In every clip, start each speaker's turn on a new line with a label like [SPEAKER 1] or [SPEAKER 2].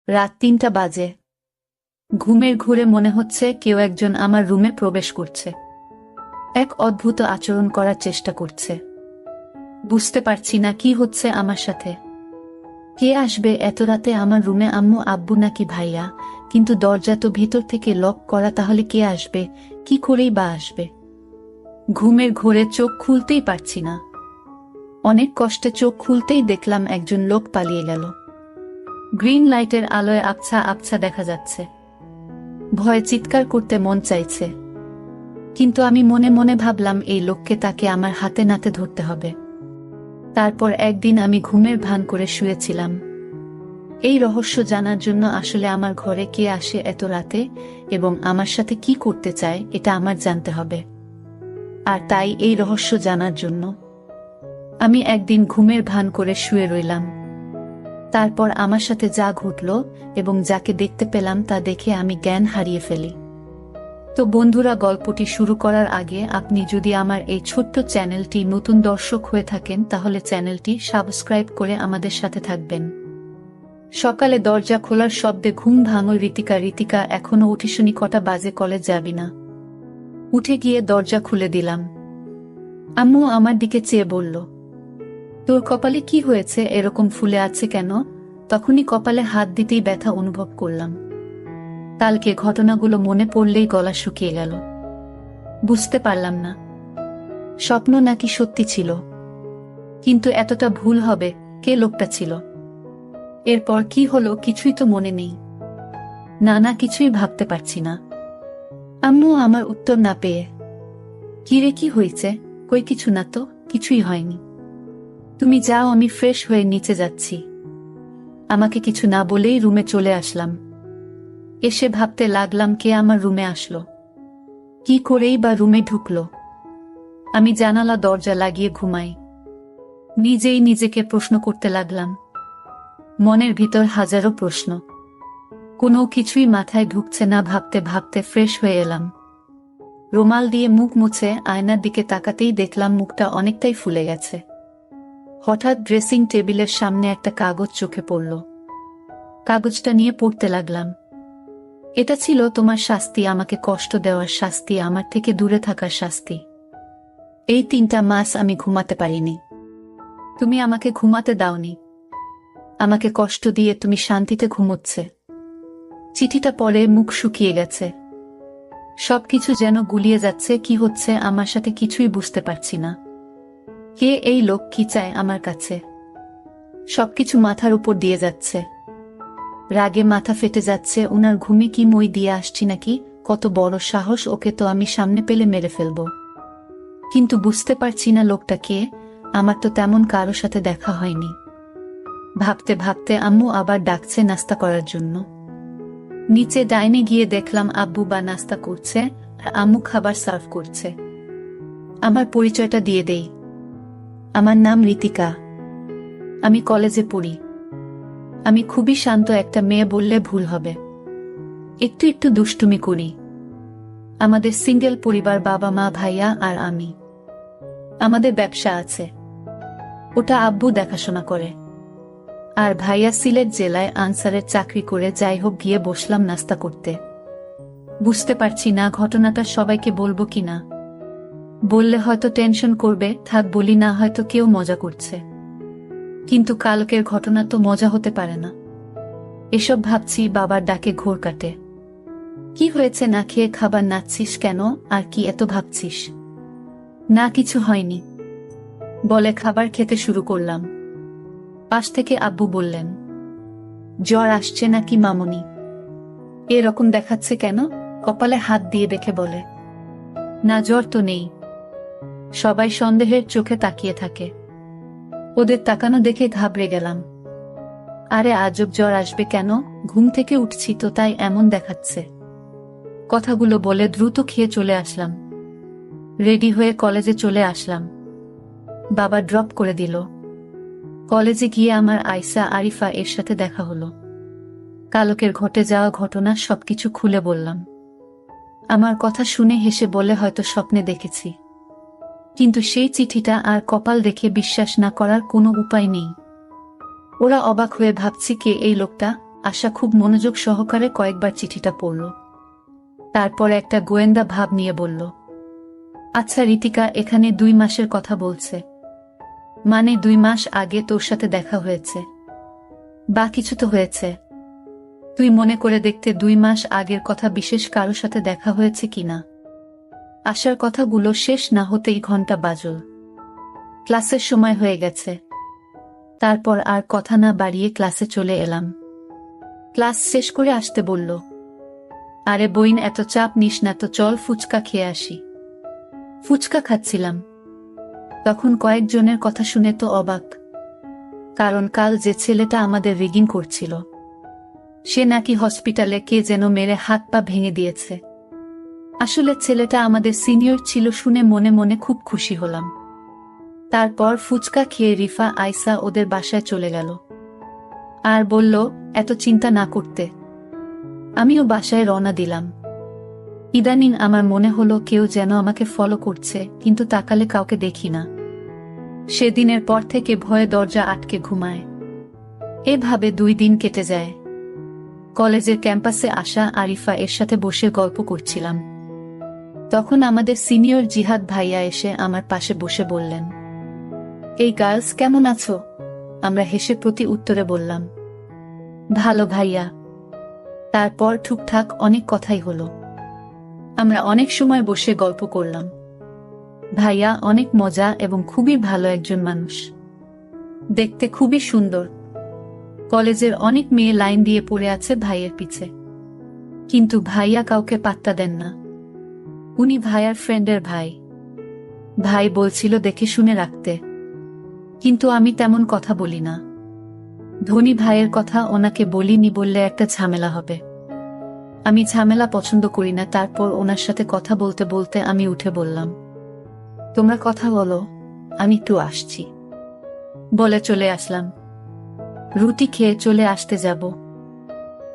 [SPEAKER 1] রাত ৩টা বাজে। ঘুমের ঘোরে মনে হচ্ছে কেউ একজন আমার রুমে প্রবেশ করছে, এক অদ্ভুত আচরণ করার চেষ্টা করছে। বুঝতে পারছি না কি হচ্ছে আমার সাথে। কে আসবে এত রাতে আমার রুমে? আম্মু, আব্বু নাকি ভাইয়া? কিন্তু দরজা তো ভিতর থেকে লক করা, তাহলে কে আসবে? কি করেই বা আসবে? ঘুমের ঘোরে চোখ খুলতেই পারছি না। অনেক কষ্টে চোখ খুলতেই দেখলাম একজন লোক পালিয়ে গেল। গ্রিন লাইটের আলোয় আবছা আবছা দেখা যাচ্ছে। ভয়ে চিৎকার করতে মন চাইছে, কিন্তু আমি মনে মনে ভাবলাম এই লোককে তাকে আমার হাতে নাতে ধরতে হবে। তারপর একদিন আমি ঘুমের ভান করে শুয়েছিলাম, এই রহস্য জানার জন্য আসলে আমার ঘরে কে আসে এত রাতে এবং আমার সাথে কি করতে চায় এটা আমার জানতে হবে। আর তাই এই রহস্য জানার জন্য আমি একদিন ঘুমের ভান করে শুয়ে রইলাম। তারপর আমার সাথে যা ঘটল এবং যাকে দেখতে পেলাম তা দেখে আমি জ্ঞান হারিয়ে ফেলি। তো বন্ধুরা, গল্পটি শুরু করার আগে আপনি যদি আমার এই ছোট্ট চ্যানেলটি নতুন দর্শক হয়ে থাকেন তাহলে চ্যানেলটি সাবস্ক্রাইব করে আমাদের সাথে থাকবেন। সকালে দরজা খোলার শব্দে ঘুম ভাঙল ঋতিকা এখনো উঠিসনি? কটা বাজে? কলেজ যাবি না? উঠে গিয়ে দরজা খুলে দিলাম। আম্মু আমার দিকে চেয়ে বলল, তোর কপালে কি হয়েছে? এরকম ফুলে আছে কেন? তখনই কপালে হাত দিতেই ব্যথা অনুভব করলাম। কালকে ঘটনাগুলো মনে পড়লেই গলা শুকিয়ে গেল। বুঝতে পারলাম না স্বপ্ন নাকি সত্যি ছিল, কিন্তু এতটা ভুল হবে? কে লোকটা ছিল? এরপর কি হলো কিছুই তো মনে নেই। না, কিছুই ভাবতে পারছি না। আম্মু আমার উত্তর না পেয়ে, কিরে কি হয়েছে? কই কিছু না তো, কিছুই হয়নি। তুমি যাও, আমি ফ্রেশ হয়ে নিচে যাচ্ছি। আমাকে কিছু না বলেই রুমে চলে আসলাম। এসে ভাবতে লাগলাম কে আমার রুমে আসলো, কি করেই বা রুমে ঢুকলো। আমি জানালা দরজা লাগিয়ে ঘুমাই। নিজেই নিজেকে প্রশ্ন করতে লাগলাম। মনের ভিতর হাজারো প্রশ্ন, কোনো কিছুই মাথায় ঢুকছে না। ভাবতে ভাবতে ফ্রেশ হয়ে এলাম। রুমাল দিয়ে মুখ মুছে আয়নার দিকে তাকাতেই দেখলাম মুখটা অনেকটাই ফুলে গেছে। হঠাৎ ড্রেসিং টেবিলের সামনে একটা কাগজ চোখে পড়ল। কাগজটা নিয়ে পড়তে লাগলাম। এটা ছিল তোমার শাস্তি, আমাকে কষ্ট দেওয়ার শাস্তি, আমার থেকে দূরে থাকার শাস্তি। এই 3টা মাস আমি ঘুমাতে পারিনি। তুমি আমাকে ঘুমাতে দাওনি, আমাকে কষ্ট দিয়ে তুমি শান্তিতে ঘুমোচ্ছে। চিঠিটা পড়ে মুখ শুকিয়ে গেছে। সবকিছু যেন গুলিয়ে যাচ্ছে। কি হচ্ছে আমার সাথে কিছুই বুঝতে পারছি না। কে এই লোক? কি চায় আমার কাছে? সবকিছু মাথার উপর দিয়ে যাচ্ছে। রাগে মাথা ফেটে যাচ্ছে। উনার ঘুমে কি মই দিয়ে আসছি নাকি? কত বড় সাহস! ওকে তো আমি সামনে পেলে মেরে ফেলব। কিন্তু বুঝতে পারছি না লোকটা কে। আমার তো তেমন কারো সাথে দেখা হয়নি। ভাবতে ভাবতে আম্মু আবার ডাকছে নাস্তা করার জন্য। নিচে ডাইনে গিয়ে দেখলাম আব্বু বা নাস্তা করছে আর আম্মু খাবার সার্ভ করছে। আমার পরিচয়টা দিয়ে দেই। আমার নাম ঋতিকা, আমি কলেজে পড়ি। আমি খুবই শান্ত একটা মেয়ে বললে ভুল হবে। একটু একটু দুষ্টুমি করি। আমাদের সিঙ্গেল পরিবার, বাবা মা ভাইয়া আর আমি। আমাদের ব্যবসা আছে, ওটা আব্বু দেখাশোনা করে। আর ভাইয়া সিলেট জেলায় আনসারের চাকরি করে। যাই হোক, গিয়ে বসলাম নাস্তা করতে। বুঝতে পারছি না ঘটনাটা সবাইকে বলবো কিনা। বললে হয়তো টেনশন করবে, থাক বলি না, হয়তো কেউ মজা করছে। কিন্তু কালকের ঘটনা তো মজা হতে পারে না। এসব ভাবছি, বাবার ডাকে ঘোর কাটে। কি হয়েছে? না খেয়ে খাবার নাচ্ছিস কেন? আর কি এত ভাবছিস? না কিছু হয়নি বলে খাবার খেতে শুরু করলাম। পাশ থেকে আব্বু বললেন, জ্বর আসছে নাকি মামুনি? এরকম দেখাচ্ছে কেন? কপালে হাত দিয়ে দেখে বলে, না জ্বর তো নেই। সবাই সন্দেহের চোখে তাকিয়ে থাকে। ওদের তাকানো দেখে ঘাবড়ে গেলাম। আরে আজব, জ্বর আসবে কেন? ঘুম থেকে উঠছি তো, তাই এমন দেখাচ্ছে। কথাগুলো বলে দ্রুত খেয়ে চলে আসলাম। রেডি হয়ে কলেজে চলে আসলাম। বাবা ড্রপ করে দিল। কলেজে গিয়ে আমার আয়সা আরিফা এর সাথে দেখা হলো। কালকের ঘটে যাওয়া ঘটনা সবকিছু খুলে বললাম। আমার কথা শুনে হেসে বলে, হয়তো স্বপ্নে দেখেছি। কিন্তু সেই চিঠিটা আর কপাল দেখে বিশ্বাস না করার কোনো উপায় নেই। ওরা অবাক হয়ে ভাবছি কে এই লোকটা, আশা খুব মনোযোগ সহকারে কয়েকবার চিঠিটা পড়ল। তারপর একটা গোয়েন্দা ভাব নিয়ে বলল, আচ্ছা রিতিকা, এখানে 2 মাসের কথা বলছে, মানে 2 মাস আগে তোর সাথে দেখা হয়েছে বা কিছু তো হয়েছে? তুই মনে করে দেখতে 2 মাস আগের কথা বিশেষ কারো সাথে দেখা হয়েছে কিনা। আশার কথাগুলো শেষ না হতেই ঘন্টা বাজল। ক্লাসের সময় হয়ে গেছে। তারপর আর কথা না বাড়িয়ে ক্লাসে চলে এলাম। ক্লাস শেষ করে আসতে বলল, আরে বইন, এত চাপ নিস না তো, চল ফুচকা খেয়ে আসি। ফুচকা খাচ্ছিলাম, তখন কয়েকজনের কথা শুনে তো অবাক। কারণ কাল যে ছেলেটা আমাদের রিগিং করছিল, সে নাকি হসপিটালে কে যেন মেরে হাত পা ভেঙে দিয়েছে। আসলে ছেলেটা আমাদের সিনিয়র ছিল শুনে মনে মনে খুব খুশি হলাম। তারপর ফুচকা খেয়ে রিফা আয়সা ওদের বাসায় চলে গেল আর বলল এত চিন্তা না করতে। আমিও বাসায় রওনা দিলাম। ইদানিং আমার মনে হলো কেউ যেন আমাকে ফলো করছে, কিন্তু তাকালে কাউকে দেখি না। সেদিনের পর থেকে ভয়ে দরজা আটকে ঘুমায়। এভাবে 2 দিন কেটে যায়। কলেজের ক্যাম্পাসে আসা আরিফা এর সাথে বসে গল্প করছিলাম। তখন আমাদের সিনিয়র জিহাদ ভাইয়া এসে আমার পাশে বসে বললেন, এই গার্লস কেমন আছো? আমরা হেসে প্রতি উত্তরে বললাম, ভালো ভাইয়া। তারপর টুকটাক অনেক কথাই হলো। আমরা অনেক সময় বসে গল্প করলাম। ভাইয়া অনেক মজা এবং খুবই ভালো একজন মানুষ, দেখতে খুবই সুন্দর। কলেজের অনেক মেয়ে লাইন দিয়ে পড়ে আছে ভাইয়ের পিছে, কিন্তু ভাইয়া কাউকে পাত্তা দেন না। উনি ভাইয়ার ফ্রেন্ডের ভাই। ভাই বলছিল দেখে শুনে রাখতে, কিন্তু আমি তেমন কথা বলি না। ধনী ভাইয়ের কথা ওনাকে বলিনি, বললে একটা ঝামেলা হবে। আমি ঝামেলা পছন্দ করি না। তারপর ওনার সাথে কথা বলতে বলতে আমি উঠে বললাম, তোমরা কথা বলো, আমি একটু আসছি। বলে চলে আসলাম। রুটি খেয়ে চলে আসতে যাব,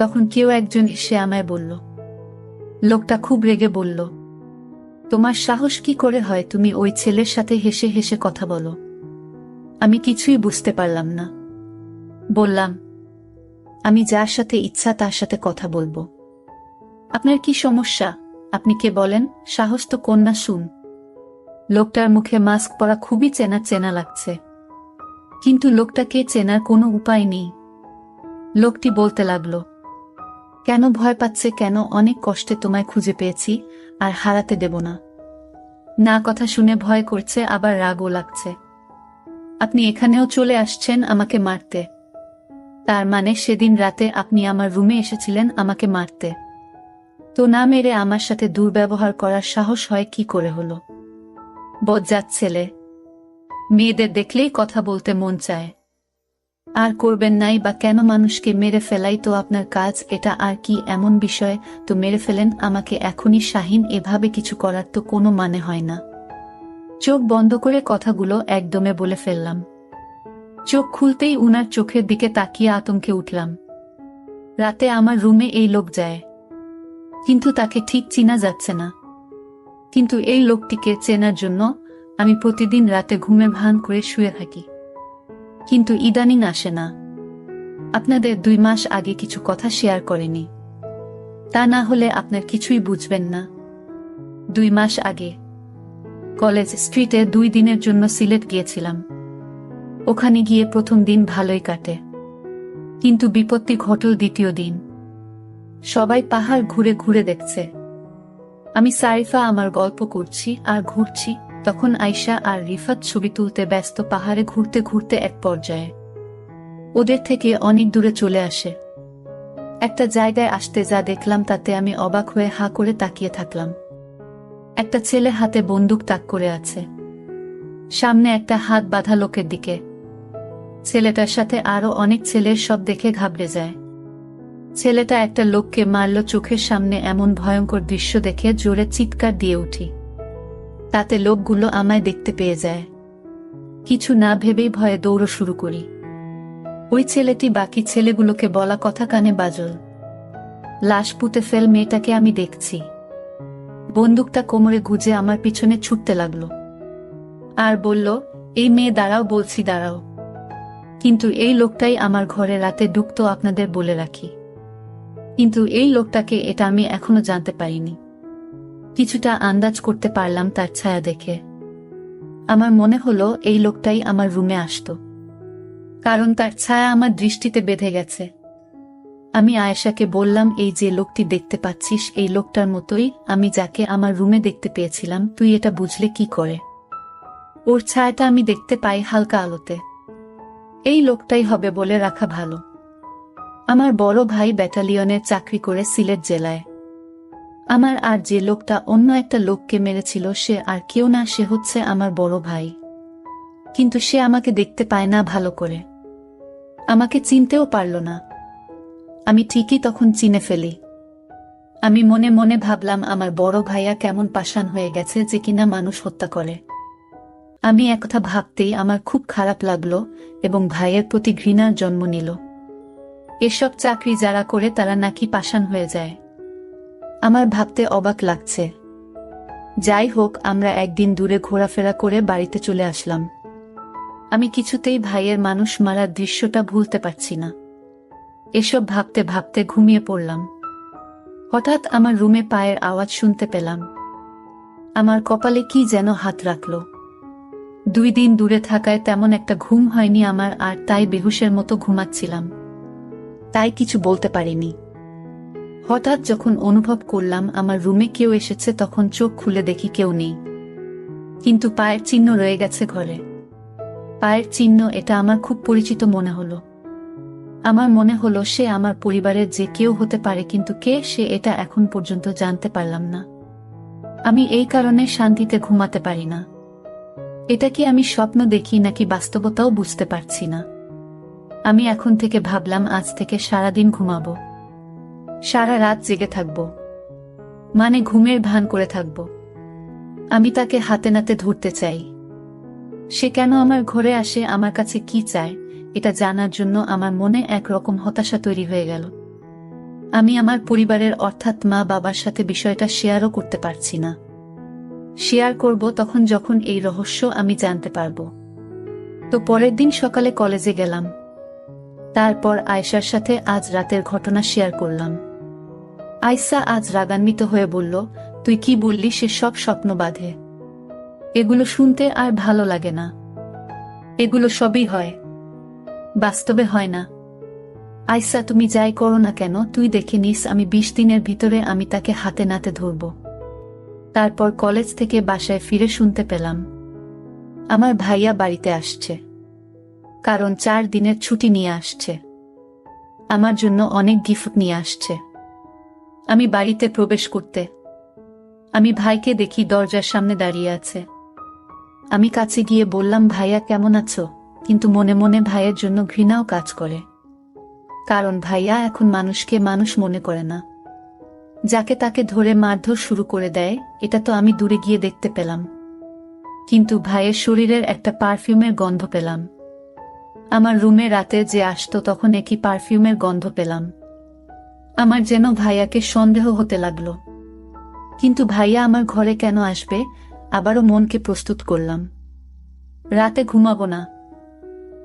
[SPEAKER 1] তখন কেউ একজন এসে আমায় বলল। লোকটা খুব রেগে বলল, তোমার সাহস কি করে হয় তুমি ওই ছেলের সাথে হেসে হেসে কথা বলো? আমি কিছুই বুঝতে পারলাম না। বললাম, আমি যার সাথে ইচ্ছা তার সাথে কথা বলবো। আপনার কি সমস্যা? আপনি কে বলেন? সাহস তো কন্যা শুন। লোকটার মুখে মাস্ক পরা খুবই চেনা চেনা লাগছে, কিন্তু লোকটাকে চেনার কোনো উপায় নেই। লোকটি বলতে লাগলো, কেন ভয় পাচ্ছে কেন? অনেক কষ্টে তোমায় খুঁজে পেয়েছি, আর হারাতে দেব না। না, কথা শুনে ভয় করছে, আবার রাগও লাগছে। আপনি এখানেও চলে আসছেন আমাকে মারতে? তার মানে সেদিন রাতে আপনি আমার রুমে এসেছিলেন আমাকে মারতে? তো না মেরে আমার সাথে দুর্ব্যবহার করার সাহস হয় কি করে হলো? বজ্জাত ছেলে। মেয়েদের দেখলেই কথা বলতে মন চায়। আর করবেন নাই বা কেন? মানুষকে মেরে ফেলাই তো আপনার কাজ, এটা আর কি এমন বিষয়? তো মেরে ফেলেন আমাকে এখনই শাহিন, এভাবে কিছু করার তো কোনো মানে হয় না। চোখ বন্ধ করে কথাগুলো একদমে বলে ফেললাম। চোখ খুলতেই উনার চোখের দিকে তাকিয়ে আতঙ্কে উঠলাম। রাতে আমার রুমে এই লোক যায়, কিন্তু তাকে ঠিক চিনা যাচ্ছে না। কিন্তু এই লোকটিকে চেনার জন্য আমি প্রতিদিন রাতে ঘুমে ভান করে শুয়ে থাকি, কিন্তু ইদানিং আসে না। আপনাদের 2 মাস আগে কিছু কথা শেয়ার করেনি, তা না হলে আপনার কিছুই বুঝবেন না। 2 মাস আগে কলেজ স্ট্রিটে 2 দিনের জন্য সিলেট গিয়েছিলাম। ওখানে গিয়ে প্রথম দিন ভালোই কাটে, কিন্তু বিপত্তি ঘটল দ্বিতীয় দিন। সবাই পাহাড় ঘুরে ঘুরে দেখছে, আমি সারিফা আমার গল্প করছি আর ঘুরছি। তখন আয়শা আর রিফাত ছবি তুলতে ব্যস্ত। পাহাড়ে ঘুরতে ঘুরতে এক পর্যায়ে ওদের থেকে অনেক দূরে চলে আসে। একটা জায়গায় আসতে যা দেখলাম তাতে আমি অবাক হয়ে হা করে তাকিয়ে থাকলাম। একটা ছেলে হাতে বন্দুক তাক করে আছে, সামনে একটা হাত বাঁধা লোকের দিকে। ছেলেটার সাথে আরো অনেক ছেলের, সব দেখে ঘাবড়ে যায়। ছেলেটা একটা লোককে মারল চোখের সামনে। এমন ভয়ঙ্কর দৃশ্য দেখে জোরে চিৎকার দিয়ে উঠি। তাতে লোকগুলো আমায় দেখতে পেয়ে যায়। কিছু না ভেবেই ভয়ে দৌড় শুরু করি। ওই ছেলেটি বাকি ছেলেগুলোকে বলা কথা কানে বাজল, লাশ পুঁতে ফেল মেয়েটাকে আমি দেখছি। বন্দুকটা কোমরে গুজে আমার পিছনে ছুটতে লাগলো আর বলল, এই মেয়ে দাঁড়াও বলছি, দাঁড়াও। কিন্তু এই লোকটাই আমার ঘরে রাতে ঢুকতো, আপনাদের বলে রাখি। কিন্তু এই লোকটাকে এটা আমি এখনো জানতে পারিনি। কিছুটা আন্দাজ করতে পারলাম তার ছায়া দেখে। আমার মনে হলো এই লোকটাই আমার রুমে আসতো, কারণ তার ছায়া আমার দৃষ্টিতে বেঁধে গেছে। আমি আয়েশাকে বললাম, এই যে লোকটি দেখতে পাচ্ছিস এই লোকটার মতোই আমি যাকে আমার রুমে দেখতে পেয়েছিলাম, তুই এটা বুঝলে কি করে? ওর ছায়াটা আমি দেখতে পাই হালকা আলোতে। এই লোকটাই হবে বলে রাখা ভালো। আমার বড় ভাই ব্যাটালিয়নের চাকরি করে সিলেট জেলায়। আমার আর যে লোকটা অন্য একটা লোককে মেরেছিল সে আর কেউ না, সে হচ্ছে আমার বড় ভাই। কিন্তু সে আমাকে দেখতে পায় না ভালো করে, আমাকে চিনতেও পারল না। আমি ঠিকই তখন চিনে ফেলি। আমি মনে মনে ভাবলাম আমার বড় ভাইয়া কেমন পাষাণ হয়ে গেছে যে কিনা মানুষ হত্যা করে। আমি একথা ভাবতেই আমার খুব খারাপ লাগলো এবং ভাইয়ের প্রতি ঘৃণার জন্ম নিল। এসব চাকরি যারা করে তারা নাকি পাষাণ হয়ে যায়। আমার ভাবতে অবাক লাগছে। যাই হোক, আমরা একদিন দূরে ঘোরাফেরা করে বাড়িতে চলে আসলাম। আমি কিছুতেই ভাইয়ের মানুষ মারার দৃশ্যটা ভুলতে পারছি না। এসব ভাবতে ভাবতে ঘুমিয়ে পড়লাম। হঠাৎ আমার রুমে পায়ের আওয়াজ শুনতে পেলাম। আমার কপালে কি যেন হাত রাখল। 2 দিন দূরে থাকায় তেমন একটা ঘুম হয়নি আমার, আর তাই বেহুশের মতো ঘুমাচ্ছিলাম, তাই কিছু বলতে পারিনি। হঠাৎ যখন অনুভব করলাম আমার রুমে কেউ এসেছে, তখন চোখ খুলে দেখি কেউ নেই, কিন্তু পায়ের চিহ্ন রয়ে গেছে ঘরে। পায়ের চিহ্ন, এটা আমার খুব পরিচিত মনে হলো। আমার মনে হলো সে আমার পরিবারের যে কেউ হতে পারে, কিন্তু কে সে এটা এখন পর্যন্ত জানতে পারলাম না। আমি এই কারণে শান্তিতে ঘুমাতে পারি না। এটা কি আমি স্বপ্ন দেখি নাকি বাস্তবতাও বুঝতে পারছি না। আমি এখন থেকে ভাবলাম আজ থেকে সারাদিন ঘুমাবো, সারা রাত জেগে থাকবো, মানে ঘুমের ভান করে থাকবো। আমি তাকে হাতে নাতে ধরতে চাই। সে কেন আমার ঘরে আসে, আমার কাছে কি চায়, এটা জানার জন্য আমার মনে একরকম হতাশা তৈরি হয়ে গেল। আমি আমার পরিবারের অর্থাৎ মা বাবার সাথে বিষয়টা শেয়ারও করতে পারছি না। শেয়ার করব তখন যখন এই রহস্য আমি জানতে পারব। তো পরের দিন সকালে কলেজে গেলাম। তারপর আয়েশার সাথে আজ রাতের ঘটনা শেয়ার করলাম। আয়েশা আজ রাগান্বিত হয়ে বলল, তুই কি বললি সে সব স্বপ্ন বাঁধে? এগুলো শুনতে আর ভালো লাগে না। এগুলো সবই হয়, বাস্তবে হয় না। আয়েশা, তুমি যাই করো না কেন, তুই দেখে নিস আমি 20 দিনের ভিতরে আমি তাকে হাতে নাতে ধরব। তারপর কলেজ থেকে বাসায় ফিরে শুনতে পেলাম আমার ভাইয়া বাড়িতে আসছে, কারণ 4 দিনের ছুটি নিয়ে আসছে। আমার জন্য অনেক গিফট নিয়ে আসছে। আমি বাড়িতে প্রবেশ করতে আমি ভাইকে দেখি দরজার সামনে দাঁড়িয়ে আছে। আমি কাছে গিয়ে বললাম, ভাইয়া কেমন আছো? কিন্তু মনে মনে ভাইয়ের জন্য ঘৃণাও কাজ করে, কারণ ভাইয়া এখন মানুষকে মানুষ মনে করে না, যাকে তাকে ধরে মারধর শুরু করে দেয়। এটা তো আমি দূরে গিয়ে দেখতে পেলাম। কিন্তু ভাইয়ের শরীরের একটা পারফিউমের গন্ধ পেলাম। আমার রুমে রাতে যে আসতো তখন একই পারফিউমের গন্ধ পেলাম। আমার যেন ভাইয়াকে সন্দেহ হতে লাগলো। কিন্তু ভাইয়া আমার ঘরে কেন আসবে? আবারও মনকে প্রস্তুত করলাম। রাতে ঘুমাবো না,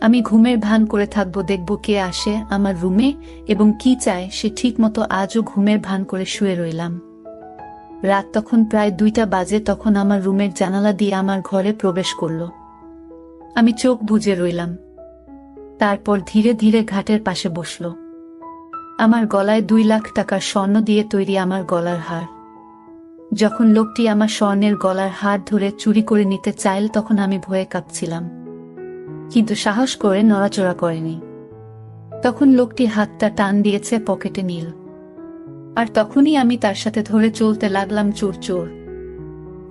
[SPEAKER 1] আমি ঘুমের ভান করে থাকবো, দেখব কে আসে আমার রুমে এবং কি চায় সে। ঠিক মতো আজও ঘুমের ভান করে শুয়ে রইলাম। রাত তখন প্রায় 2টা বাজে। তখন আমার রুমের জানালা দিয়ে আমার ঘরে প্রবেশ করল। আমি চোখ বুজে রইলাম। তারপর ধীরে ধীরে ঘাটের পাশে বসল। আমার গলায় 2 লাখ টাকার স্বর্ণ দিয়ে তৈরি আমার গলার হার। যখন লোকটি আমার স্বর্ণের গলার হার ধরে চুরি করে নিতে চাইল তখন আমি ভয়ে কাঁপছিলাম, কিন্তু সাহস করে নড়াচড়া করেনি। তখন লোকটি হাতটা টান দিয়েছে পকেটে নীল, আর তখনই আমি তার সাথে ধরে চলতে লাগলাম, চোর চোর।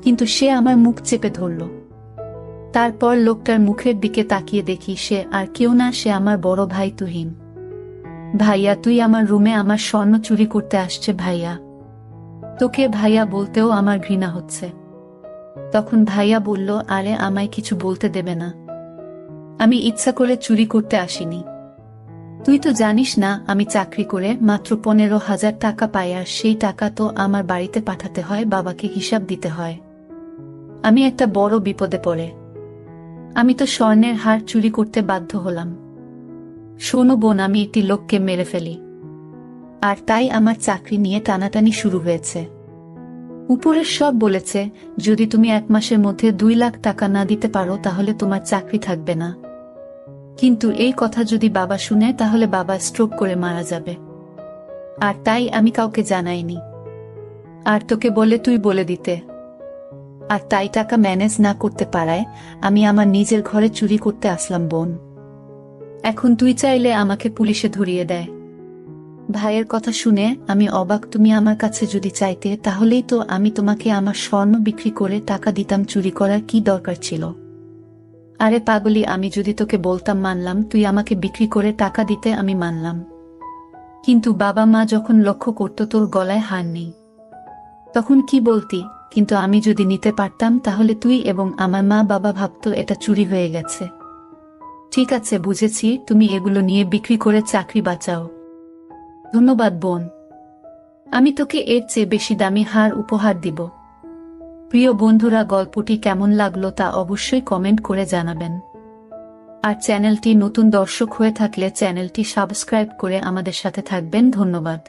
[SPEAKER 1] কিন্তু সে আমার মুখ চেপে ধরল। তারপর লোকটার মুখের দিকে তাকিয়ে দেখি সে আর কেউ না, সে আমার বড় ভাই তুহিন। ভাইয়া, তুই আমার রুমে আমার স্বর্ণ চুরি করতে আসছে ভাইয়া। তোকে ভাইয়া বলতেও আমার ঘৃণা হচ্ছে। তখন ভাইয়া বলল, আরে আমায় কিছু বলতে দেবে না, আমি ইচ্ছা করে চুরি করতে আসিনি। তুই তো জানিস না আমি চাকরি করে মাত্র 15,000 টাকা পাই, আর সেই টাকা তো আমার বাড়িতে পাঠাতে হয়, বাবাকে হিসাব দিতে হয়। আমি একটা বড় বিপদে পড়ে আমি তো স্বর্ণের হার চুরি করতে বাধ্য হলাম। শোনো বোন, আমি একটি লোককে মেরে ফেলি, আর তাই আমার চাকরি নিয়ে টানাটানি শুরু হয়েছে। উপরের সব বলেছে যদি তুমি 1 মাসের মধ্যে 2 লাখ টাকা না দিতে পারো তাহলে তোমার চাকরি থাকবে না। কিন্তু এই কথা যদি বাবা শুনে তাহলে বাবা স্ট্রোক করে মারা যাবে, আর তাই আমি কাউকে জানাইনি। আর তোকে বলে তুই বলে দিতে, আর তাই টাকা ম্যানেজ না করতে পারায় আমি আমার নিজের ঘরে চুরি করতে আসলাম বোন। এখন তুই চাইলে আমাকে পুলিশে ধরিয়ে দেয়। ভাইয়ের কথা শুনে আমি অবাক। তুমি আমার কাছে যদি চাইতে তাহলেই তো আমি তোমাকে আমার স্বর্ণ বিক্রি করে টাকা দিতাম, চুরি করার কি দরকার ছিল? আরে পাগলি, আমি যদি তোকে বলতাম মানলাম, তুই আমাকে বিক্রি করে টাকা দিতে আমি মানলাম, কিন্তু বাবা মা যখন লক্ষ্য করত তোর গলায় হার নেই তখন কি বলতি? কিন্তু আমি যদি নিতে পারতাম তাহলে তুই এবং আমার মা বাবা ভাবতো এটা চুরি হয়ে গেছে। ঠিক আছে, বুঝেছি, তুমি এগুলো নিয়ে বিক্রি করে চাকরি বাঁচাও। ধন্যবাদ বোন, আমি তোকে এর চেয়ে বেশি দামি হার উপহার দিব। প্রিয় বন্ধুরা, গল্পটি কেমন লাগলো তা অবশ্যই কমেন্ট করে জানাবেন। আর চ্যানেলটি নতুন দর্শক হয়ে থাকলে চ্যানেলটি সাবস্ক্রাইব করে আমাদের সাথে থাকবেন। ধন্যবাদ।